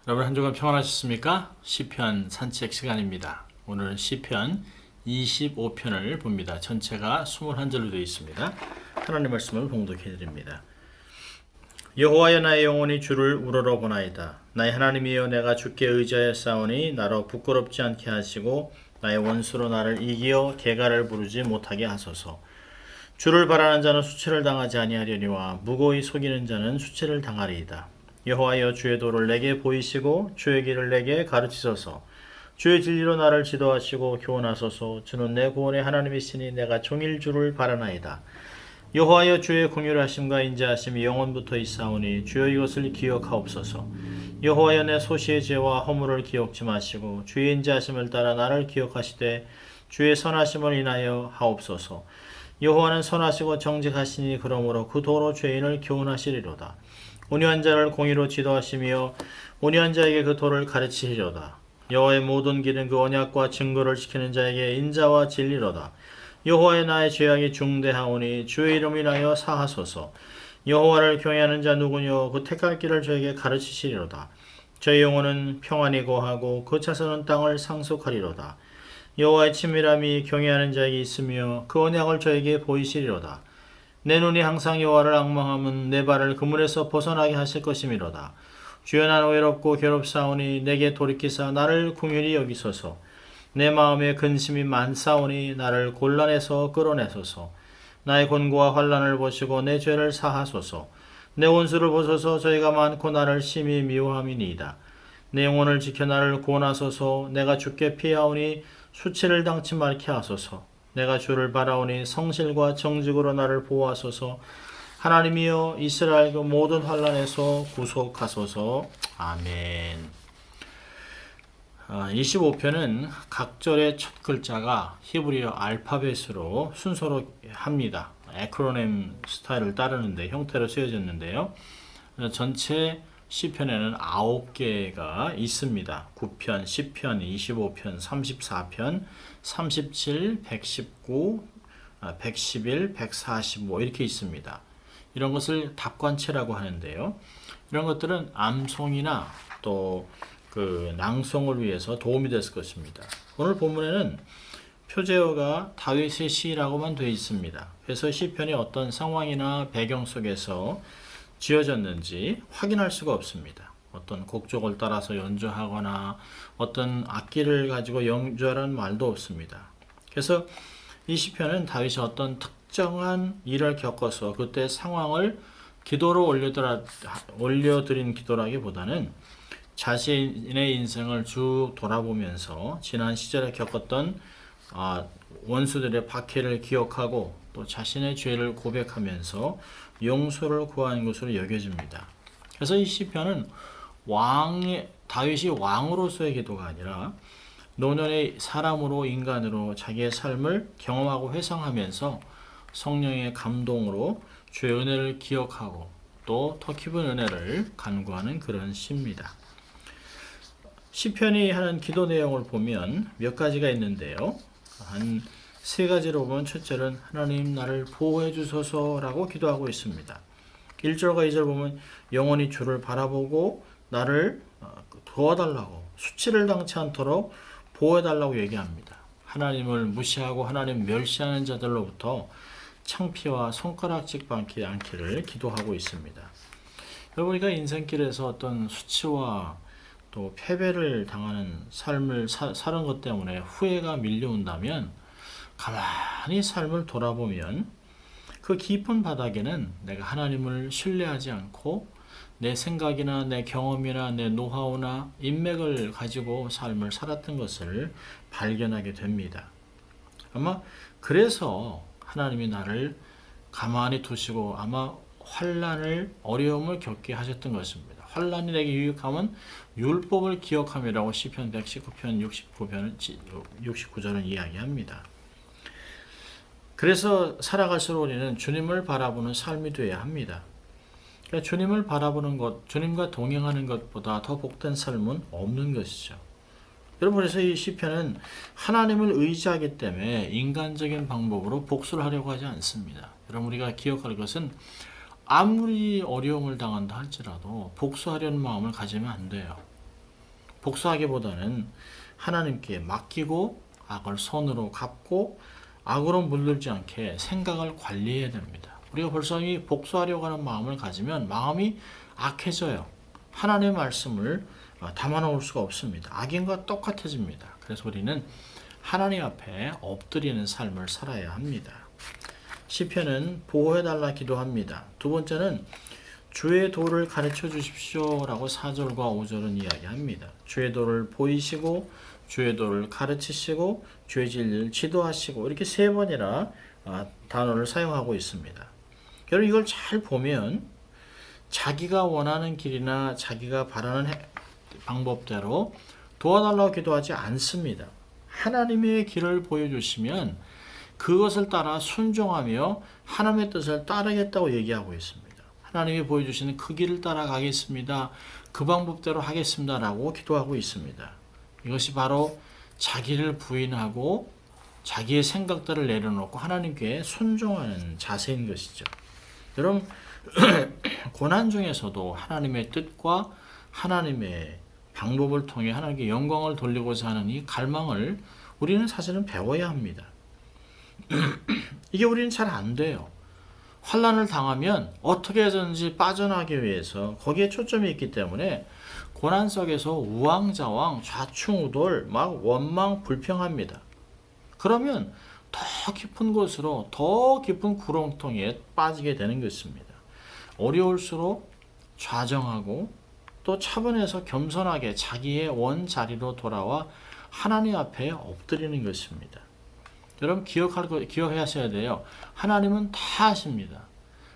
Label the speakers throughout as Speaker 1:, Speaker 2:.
Speaker 1: 여러분 한 주간 평안하셨습니까? 시편 산책 시간입니다. 오늘은 시편 25편을 봅니다. 전체가 21절로 되어 있습니다. 하나님 말씀을 봉독해 드립니다. 여호와여, 나의 영혼이 주를 우러러 보나이다. 나의 하나님이여, 내가 주께 의지하여 싸우니 나로 부끄럽지 않게 하시고 나의 원수로 나를 이기어 개가를 부르지 못하게 하소서. 주를 바라는 자는 수치를 당하지 아니하려니와 무고히 속이는 자는 수치를 당하리이다. 여호와여, 주의 도를 내게 보이시고 주의 길을 내게 가르치소서. 주의 진리로 나를 지도하시고 교훈하소서. 주는 내 구원의 하나님이시니 내가 종일 주를 바라나이다. 여호와여, 주의 긍휼하심과 인자하심이 영원부터 있사오니 주여 이것을 기억하옵소서. 여호와여, 내 소시의 죄와 허물을 기억지 마시고 주의 인자하심을 따라 나를 기억하시되 주의 선하심을 인하여 하옵소서. 여호와는 선하시고 정직하시니 그러므로 그 도로 죄인을 교훈하시리로다. 온유한 자를 공의로 지도하시며 온유한 자에게 그 도를 가르치시리로다. 여호와의 모든 길은 그 언약과 증거를 지키는 자에게 인자와 진리로다. 여호와의 나의 죄악이 중대하오니 주의 이름 인하여 사하소서. 여호와를 경외하는 자 누구뇨? 그 택할 길을 저에게 가르치시리로다. 저의 영혼은 평안히 거하고 그 자손은 땅을 상속하리로다. 여호와의 친밀함이 경외하는 자에게 있으며 그 언약을 저에게 보이시리로다. 내 눈이 항상 여호와를 앙망함은 내 발을 그물에서 벗어나게 하실 것이미로다. 주여, 나는 외롭고 괴롭사오니 내게 돌이키사 나를 긍휼히 여기소서. 내 마음에 근심이 많사오니 나를 곤란에서 끌어내소서. 나의 곤고와 환난을 보시고 내 죄를 사하소서. 내 원수를 보소서. 저희가 많고 나를 심히 미워함이니이다. 내 영혼을 지켜 나를 구원하소서. 내가 주께 피하오니 수치를 당치 말게 하소서. 내가 주를 바라오니 성실과 정직으로 나를 보호하소서. 하나님이여, 이스라엘 그 모든 환난에서 구속하소서. 아멘. 25편은 각 절의 첫 글자가 히브리어 알파벳으로 순서로 합니다. 에크로넴 스타일을 따르는데 형태로 쓰여졌는데요. 전체 시편에는 9개가 있습니다. 9편, 10편, 25편, 34편, 37, 119, 111, 145 이렇게 있습니다. 이런 것을 답관체라고 하는데요. 이런 것들은 암송이나 또 그 낭송을 위해서 도움이 됐을 것입니다. 오늘 본문에는 표제어가 다윗의 시라고만 되어 있습니다. 그래서 시편이 어떤 상황이나 배경 속에서 지어졌는지 확인할 수가 없습니다. 어떤 곡족을 따라서 연주하거나 어떤 악기를 가지고 연주하라는 말도 없습니다. 그래서 이 시편은 다윗이 어떤 특정한 일을 겪어서 그때 상황을 기도로 올려드린 기도라기보다는 자신의 인생을 쭉 돌아보면서 지난 시절에 겪었던 원수들의 박해를 기억하고 또 자신의 죄를 고백하면서 용서를 구하는 것으로 여겨집니다. 그래서 이 시편은 다윗이 왕으로서의 기도가 아니라 노년의 사람으로, 인간으로 자기의 삶을 경험하고 회상하면서 성령의 감동으로 주의 은혜를 기억하고 또 더 깊은 은혜를 간구하는 그런 시입니다. 시편이 하는 기도 내용을 보면 몇 가지가 있는데요. 한 세 가지로 보면 첫째는 하나님 나를 보호해 주소서라고 기도하고 있습니다. 1절과 2절 보면 영원히 주를 바라보고 나를 도와달라고, 수치를 당치 않도록 보호해달라고 얘기합니다. 하나님을 무시하고 하나님 멸시하는 자들로부터 창피와 손가락질 받지 않기를 기도하고 있습니다. 여러분, 우리가 인생길에서 어떤 수치와 또 패배를 당하는 삶을 사는 것 때문에 후회가 밀려온다면 가만히 삶을 돌아보면 그 깊은 바닥에는 내가 하나님을 신뢰하지 않고 내 생각이나 내 경험이나 내 노하우나 인맥을 가지고 삶을 살았던 것을 발견하게 됩니다. 아마 그래서 하나님이 나를 가만히 두시고 아마 환난을, 어려움을 겪게 하셨던 것입니다. 환난이 내게 유익하면 율법을 기억함이라고 시편 119편 69절은 이야기합니다. 그래서 살아갈수록 우리는 주님을 바라보는 삶이 되어야 합니다. 그러니까 주님을 바라보는 것, 주님과 동행하는 것보다 더 복된 삶은 없는 것이죠. 여러분, 그래서 이 시편은 하나님을 의지하기 때문에 인간적인 방법으로 복수를 하려고 하지 않습니다. 여러분, 우리가 기억할 것은 아무리 어려움을 당한다 할지라도 복수하려는 마음을 가지면 안 돼요. 복수하기보다는 하나님께 맡기고 악을 손으로 갚고 악으로 물들지 않게 생각을 관리해야 됩니다. 우리가 벌써 이 복수하려고 하는 마음을 가지면 마음이 악해져요. 하나님의 말씀을 담아놓을 수가 없습니다. 악인과 똑같아집니다. 그래서 우리는 하나님 앞에 엎드리는 삶을 살아야 합니다. 시편은 보호해달라 기도합니다. 두 번째는 주의 도를 가르쳐 주십시오 라고 4절과 5절은 이야기합니다. 주의 도를 보이시고 주의 도를 가르치시고 주의 진리를 지도하시고 이렇게 세 번이나 단어를 사용하고 있습니다. 여러분 이걸 잘 보면 자기가 원하는 길이나 자기가 바라는 방법대로 도와달라고 기도하지 않습니다. 하나님의 길을 보여주시면 그것을 따라 순종하며 하나님의 뜻을 따르겠다고 얘기하고 있습니다. 하나님이 보여주시는 그 길을 따라가겠습니다. 그 방법대로 하겠습니다. 라고 기도하고 있습니다. 이것이 바로 자기를 부인하고 자기의 생각들을 내려놓고 하나님께 순종하는 자세인 것이죠. 여러분 고난 중에서도 하나님의 뜻과 하나님의 방법을 통해 하나님께 영광을 돌리고자 하는 이 갈망을 우리는 사실은 배워야 합니다. 이게 우리는 잘 안 돼요. 환난을 당하면 어떻게 해서든지 빠져나가기 위해서 거기에 초점이 있기 때문에 고난 속에서 우왕좌왕 좌충우돌 막 원망 불평합니다. 그러면 더 깊은 곳으로 더 깊은 구렁텅이에 빠지게 되는 것입니다. 어려울수록 좌정하고 또 차분해서 겸손하게 자기의 원자리로 돌아와 하나님 앞에 엎드리는 것입니다. 여러분 기억하셔야 돼요. 하나님은 다 아십니다.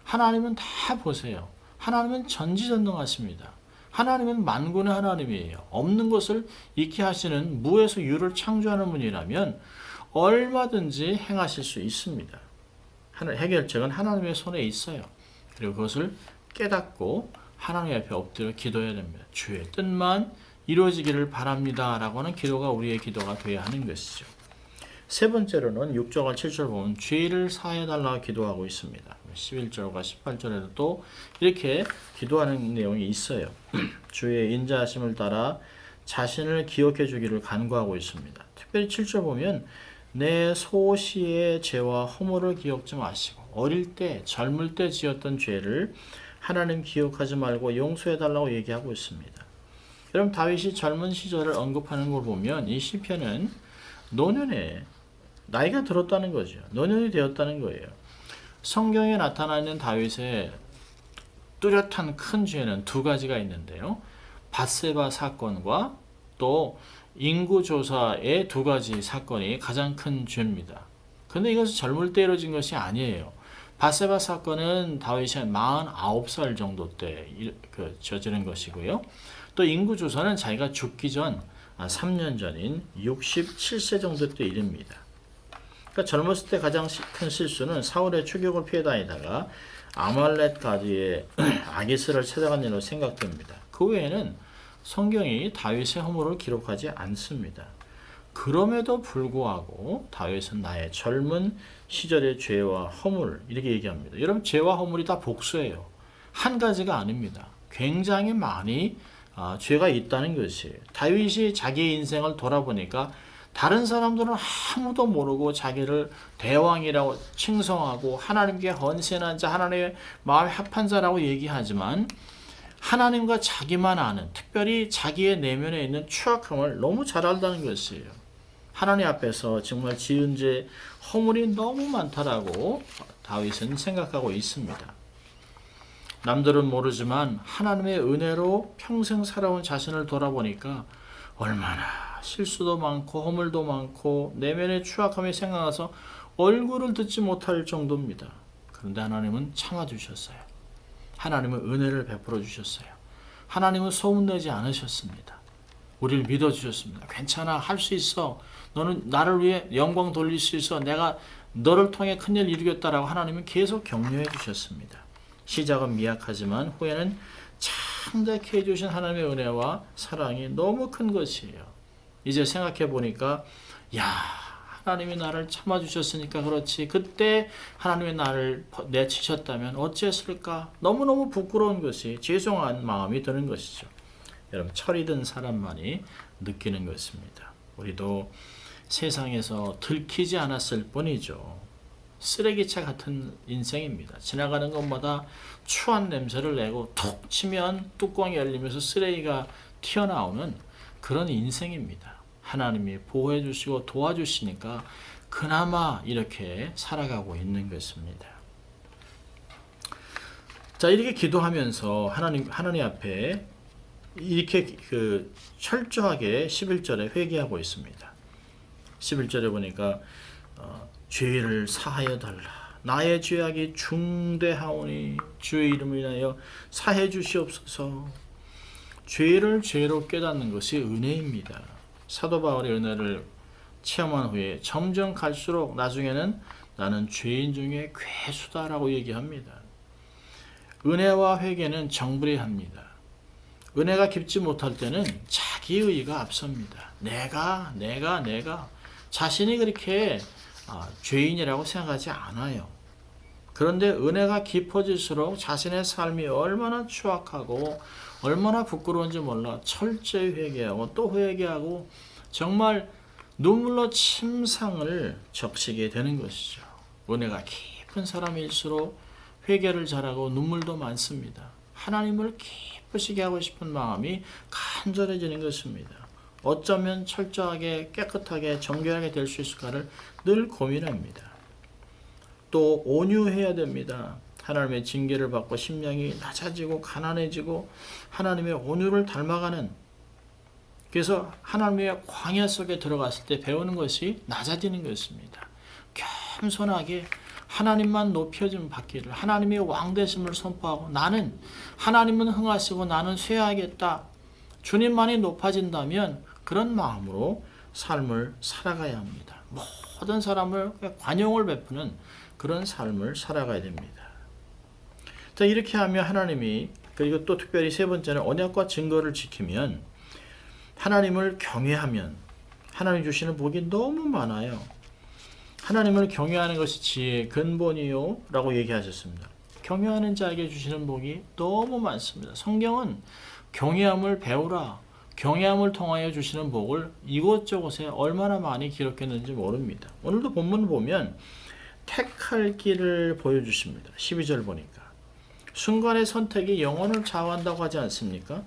Speaker 1: 하나님은 다 보세요. 하나님은 전지전능하십니다. 하나님은 만군의 하나님이에요. 없는 것을 있게 하시는 무에서 유를 창조하는 분이라면 얼마든지 행하실 수 있습니다. 해결책은 하나님의 손에 있어요. 그리고 그것을 깨닫고 하나님 앞에 엎드려 기도해야 됩니다. 주의 뜻만 이루어지기를 바랍니다. 라고 하는 기도가 우리의 기도가 되어야 하는 것이죠. 세 번째로는 6절과 7절 보면 죄를 사해달라고 기도하고 있습니다. 11절과 18절에도 또 이렇게 기도하는 내용이 있어요. 주의 인자하심을 따라 자신을 기억해 주기를 간구하고 있습니다. 특별히 7절 보면 내 소시의 죄와 허물을 기억지 마시고 어릴 때 젊을 때 지었던 죄를 하나님 기억하지 말고 용서해 달라고 얘기하고 있습니다. 여러분 다윗이 젊은 시절을 언급하는 걸 보면 이 시편은 노년에 나이가 들었다는 거죠. 노년이 되었다는 거예요. 성경에 나타나 있는 다윗의 뚜렷한 큰 죄는 두 가지가 있는데요. 밧세바 사건과 또 인구조사의 두 가지 사건이 가장 큰 죄입니다. 그런데 이것은 젊을 때 이루어진 것이 아니에요. 밧세바 사건은 다윗이 49살 정도 때 저지른 것이고요. 또 인구조사는 자기가 죽기 전 3년 전인 67세 정도 때 일입니다. 그러니까 젊었을 때 가장 큰 실수는 사울의 추격을 피해 다니다가 아말렉 가지의 아기스를 찾아간 일로 생각됩니다. 그 외에는 성경이 다윗의 허물을 기록하지 않습니다. 그럼에도 불구하고 다윗은 나의 젊은 시절의 죄와 허물 이렇게 얘기합니다. 여러분 죄와 허물이 다 복수예요. 한 가지가 아닙니다. 굉장히 많이 죄가 있다는 것이에요. 다윗이 자기의 인생을 돌아보니까 다른 사람들은 아무도 모르고 자기를 대왕이라고 칭송하고 하나님께 헌신한 자, 하나님의 마음에 합한 자라고 얘기하지만 하나님과 자기만 아는, 특별히 자기의 내면에 있는 추악함을 너무 잘 알다는 것이에요. 하나님 앞에서 정말 지은 죄, 허물이 너무 많다라고 다윗은 생각하고 있습니다. 남들은 모르지만 하나님의 은혜로 평생 살아온 자신을 돌아보니까 얼마나 실수도 많고 허물도 많고 내면의 추악함이 생각나서 얼굴을 듣지 못할 정도입니다. 그런데 하나님은 참아주셨어요. 하나님은 은혜를 베풀어 주셨어요. 하나님은 소문내지 않으셨습니다. 우리를 믿어주셨습니다. 괜찮아, 할 수 있어. 너는 나를 위해 영광 돌릴 수 있어. 내가 너를 통해 큰일 이루겠다라고 하나님은 계속 격려해 주셨습니다. 시작은 미약하지만 후에는 창작해 해주신 하나님의 은혜와 사랑이 너무 큰 것이에요. 이제 생각해 보니까 하나님이 나를 참아주셨으니까 그렇지 그때 하나님이 나를 내치셨다면 어찌했을까? 너무너무 부끄러운 것이 죄송한 마음이 드는 것이죠. 여러분 철이 든 사람만이 느끼는 것입니다. 우리도 세상에서 들키지 않았을 뿐이죠. 쓰레기차 같은 인생입니다. 지나가는 것마다 추한 냄새를 내고 툭 치면 뚜껑이 열리면서 쓰레기가 튀어나오는 그런 인생입니다. 하나님이 보호해 주시고 도와주시니까 그나마 이렇게 살아가고 있는 것입니다. 자, 이렇게 기도하면서 하나님 앞에 이렇게 철저하게 11절에 회개하고 있습니다. 11절에 보니까 죄를 사하여 달라. 나의 죄악이 중대하오니 주의 이름을 인하여 사해 주시옵소서. 죄를 죄로 깨닫는 것이 은혜입니다. 사도 바울의 은혜를 체험한 후에 점점 갈수록 나중에는 나는 죄인 중에 괴수다라고 얘기합니다. 은혜와 회개는 정불이합니다. 은혜가 깊지 못할 때는 자기의가 앞섭니다. 내가 자신이 그렇게 죄인이라고 생각하지 않아요. 그런데 은혜가 깊어질수록 자신의 삶이 얼마나 추악하고 얼마나 부끄러운지 몰라 철저히 회개하고 또 회개하고 정말 눈물로 침상을 적시게 되는 것이죠. 은혜가 깊은 사람일수록 회개를 잘하고 눈물도 많습니다. 하나님을 기쁘시게 하고 싶은 마음이 간절해지는 것입니다. 어쩌면 철저하게 깨끗하게 정결하게 될 수 있을까를 늘 고민합니다. 또 온유해야 됩니다. 하나님의 징계를 받고 심령이 낮아지고 가난해지고 하나님의 온유를 닮아가는, 그래서 하나님의 광야 속에 들어갔을 때 배우는 것이 낮아지는 것입니다. 겸손하게 하나님만 높여줌 받기를, 하나님의 왕되심을 선포하고 나는 하나님은 흥하시고 나는 쇠하겠다. 주님만이 높아진다면 그런 마음으로 삶을 살아가야 합니다. 모든 사람을 관용을 베푸는 그런 삶을 살아가야 됩니다. 자, 이렇게 하면 하나님이, 그리고 또 특별히 세 번째는 언약과 증거를 지키면, 하나님을 경외하면 하나님 주시는 복이 너무 많아요. 하나님을 경외하는 것이 지혜의 근본이요 라고 얘기하셨습니다. 경외하는 자에게 주시는 복이 너무 많습니다. 성경은 경외함을 배우라, 경외함을 통하여 주시는 복을 이곳저곳에 얼마나 많이 기록했는지 모릅니다. 오늘도 본문 보면 택할 길을 보여주십니다. 12절 보니까 순간의 선택이 영혼을 좌우한다고 하지 않습니까?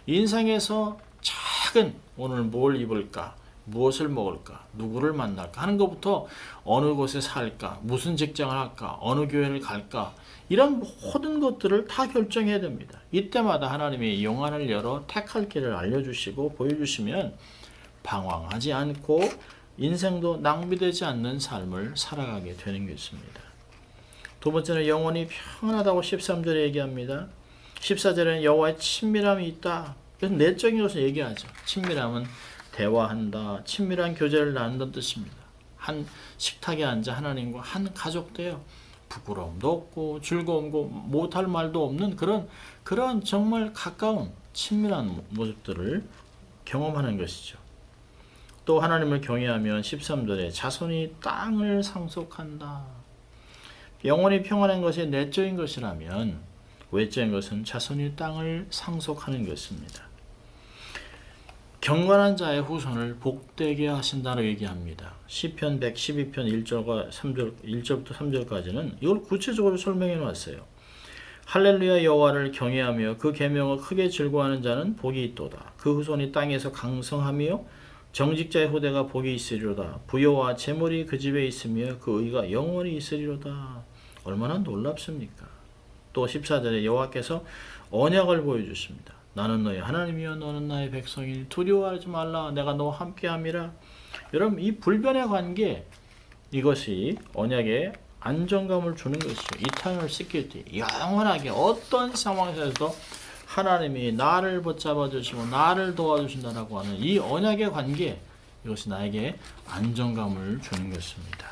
Speaker 1: 인생에서 작은 오늘 뭘 입을까, 무엇을 먹을까, 누구를 만날까 하는 것부터 어느 곳에 살까, 무슨 직장을 할까, 어느 교회를 갈까, 이런 모든 것들을 다 결정해야 됩니다. 이때마다 하나님이 영안을 열어 택할 길을 알려주시고 보여주시면 방황하지 않고 인생도 낭비되지 않는 삶을 살아가게 되는 것입니다. 두 번째는 영혼이 평안하다고 13절에 얘기합니다. 14절에는 여호와의 친밀함이 있다. 그래서 내적인 것을 얘기하죠. 친밀함은 대화한다, 친밀한 교제를 나눈다는 뜻입니다. 한 식탁에 앉아 하나님과 한 가족 되어 부끄러움도 없고 즐거움도 못할 말도 없는 그런 정말 가까운 친밀한 모습들을 경험하는 것이죠. 또 하나님을 경외하면 13절에 자손이 땅을 상속한다. 영혼이 평안한 것이 내적인 것이라면 외적인 것은 자손이 땅을 상속하는 것입니다. 경건한 자의 후손을 복되게 하신다고 얘기합니다. 시편 112편 1절과 3절, 1절부터 3절까지는 이걸 구체적으로 설명해 놨어요. 할렐루야 여호와를 경외하며 그 계명을 크게 즐거워하는 자는 복이 있도다. 그 후손이 땅에서 강성하며 정직자의 후대가 복이 있으리로다. 부여와 재물이 그 집에 있으며 그 의가 영원히 있으리로다. 얼마나 놀랍습니까? 또 14절에 여호와께서 언약을 보여주십니다. 나는 너의 하나님이여 너는 나의 백성이니 두려워하지 말라 내가 너와 함께함이라. 여러분 이 불변의 관계, 이것이 언약의 안정감을 주는 것이죠. Eternal security, 영원하게 어떤 상황에서도 하나님이 나를 붙잡아 주시고 나를 도와주신다라고 하는 이 언약의 관계, 이것이 나에게 안정감을 주는 것입니다.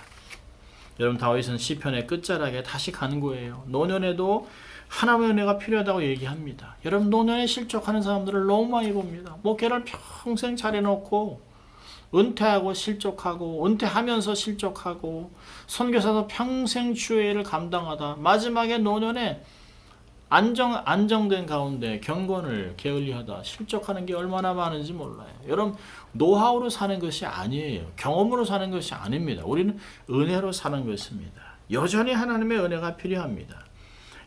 Speaker 1: 여러분 다윗은 시편의 끝자락에 다시 간구해요. 노년에도 하나님의 은혜가 필요하다고 얘기합니다. 여러분 노년에 실족하는 사람들을 너무 많이 봅니다. 목회를 평생 잘해놓고 은퇴하고 실족하고 은퇴하면서 실족하고 선교사도 평생 주의 일을 감당하다 마지막에 노년에 안정된 가운데 경건을 게을리하다 실족하는 게 얼마나 많은지 몰라요. 여러분, 노하우로 사는 것이 아니에요. 경험으로 사는 것이 아닙니다. 우리는 은혜로 사는 것입니다. 여전히 하나님의 은혜가 필요합니다.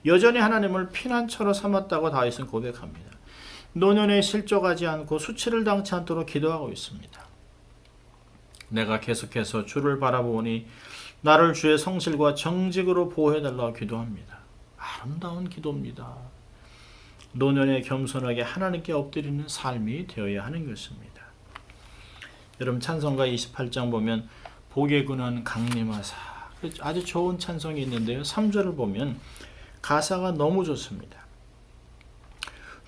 Speaker 1: 여전히 하나님을 피난처로 삼았다고 다윗은 고백합니다. 노년에 실족하지 않고 수치를 당치 않도록 기도하고 있습니다. 내가 계속해서 주를 바라보니 나를 주의 성실과 정직으로 보호해달라고 기도합니다. 아름다운 기도입니다. 노년에 겸손하게 하나님께 엎드리는 삶이 되어야 하는 것입니다. 여러분, 찬송가 28장 보면 복의 근원 강림하사, 아주 좋은 찬송이 있는데요. 3절을 보면 가사가 너무 좋습니다.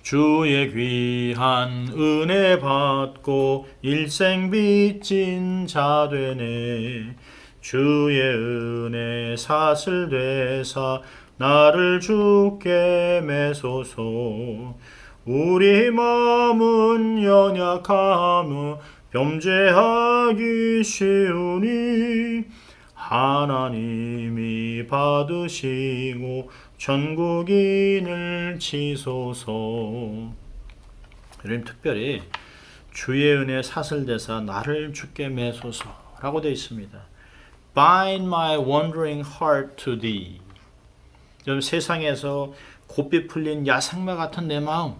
Speaker 1: 주의 귀한 은혜 받고 일생 빚진 자 되네. 주의 은혜 사슬 되사 나를 주께 매소서. 우리 마음은 연약하며 범죄하기 쉬우니 하나님이 받으시고 전국인을 치소서. 여러분, 특별히 주의 은혜 사슬대사 나를 주께 매소서라고 되어 있습니다. Bind my wandering heart to thee. 여러분, 세상에서 곱비 풀린 야생마 같은 내 마음,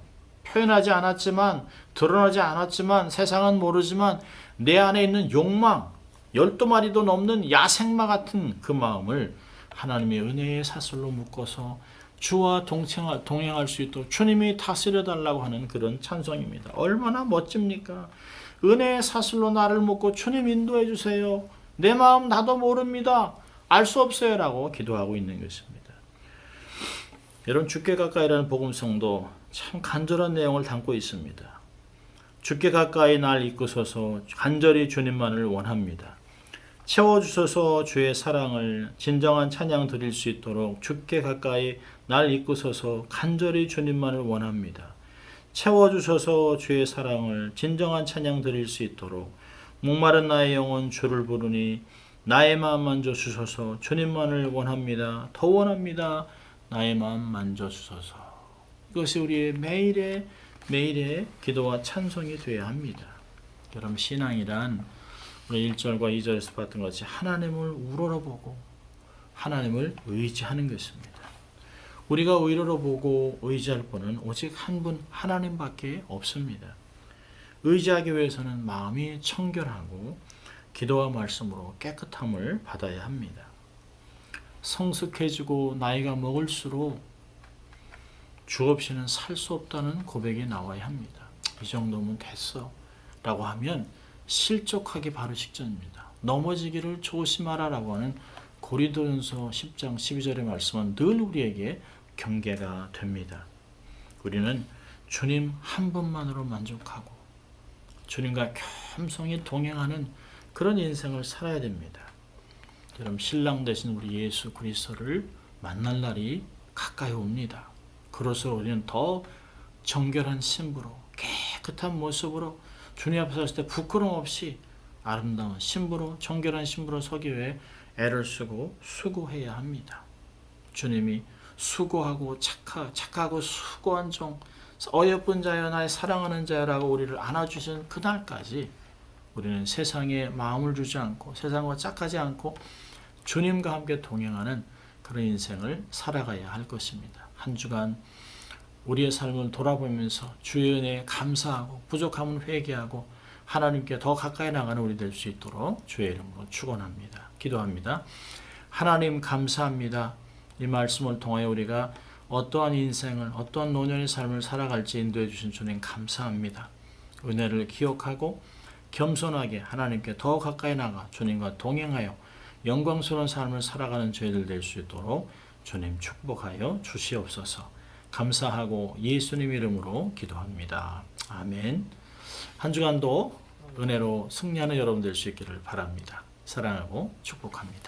Speaker 1: 표현하지 않았지만, 드러나지 않았지만, 세상은 모르지만 내 안에 있는 욕망, 12마리도 넘는 야생마 같은 그 마음을 하나님의 은혜의 사슬로 묶어서 주와 동행할 수 있도록 주님이 다스려 달라고 하는 그런 찬송입니다. 얼마나 멋집니까? 은혜의 사슬로 나를 묶고 주님 인도해 주세요. 내 마음 나도 모릅니다. 알 수 없어요. 라고 기도하고 있는 것입니다. 여러분, 주께 가까이라는 복음성도 참 간절한 내용을 담고 있습니다. 주께 가까이 날 이끄소서 간절히 주님만을 원합니다. 채워주소서 주의 사랑을 진정한 찬양 드릴 수 있도록 주께 가까이 날 이끄소서 간절히 주님만을 원합니다. 채워주소서 주의 사랑을 진정한 찬양 드릴 수 있도록 목마른 나의 영혼 주를 부르니 나의 마음 만져주소서. 주님만을 원합니다. 더 원합니다. 나의 마음 만져주소서. 이것이 우리의 매일의 기도와 찬송이 되어야 합니다. 여러분, 신앙이란 우리 1절과 2절에서 봤던 것이 하나님을 우러러보고 하나님을 의지하는 것입니다. 우리가 우러러보고 의지할 분은 오직 한 분 하나님밖에 없습니다. 의지하기 위해서는 마음이 청결하고 기도와 말씀으로 깨끗함을 받아야 합니다. 성숙해지고 나이가 먹을수록 주 없이는 살 수 없다는 고백이 나와야 합니다. 이 정도면 됐어 라고 하면 실족하기 바로 직전입니다. 넘어지기를 조심하라 라고 하는 고린도전서 10장 12절의 말씀은 늘 우리에게 경계가 됩니다. 우리는 주님 한 분만으로 만족하고 주님과 겸손히 동행하는 그런 인생을 살아야 됩니다. 여러분, 신랑 되신 우리 예수 그리스도를 만날 날이 가까이 옵니다. 그로써 우리는 더 정결한 신부로 깨끗한 모습으로 주님 앞에 섰을 때 부끄러움 없이 아름다운 신부로 정결한 신부로 서기 위해 애를 쓰고 수고해야 합니다. 주님이 수고하고 착하고 수고한 종 어여쁜 자여 나의 사랑하는 자여라고 우리를 안아주신 그날까지 우리는 세상에 마음을 주지 않고 세상과 짝하지 않고 주님과 함께 동행하는 그런 인생을 살아가야 할 것입니다. 한 주간 우리의 삶을 돌아보면서 주의 은혜에 감사하고 부족함은 회개하고 하나님께 더 가까이 나가는 우리 될 수 있도록 주의 이름으로 축원합니다. 기도합니다. 하나님 감사합니다. 이 말씀을 통하여 우리가 어떠한 인생을 어떠한 노년의 삶을 살아갈지 인도해 주신 주님 감사합니다. 은혜를 기억하고 겸손하게 하나님께 더 가까이 나가 주님과 동행하여 영광스러운 삶을 살아가는 저희들 될 수 있도록 주님 축복하여 주시옵소서. 감사하고 예수님 이름으로 기도합니다. 아멘. 한 주간도 은혜로 승리하는 여러분 될 수 있기를 바랍니다. 사랑하고 축복합니다.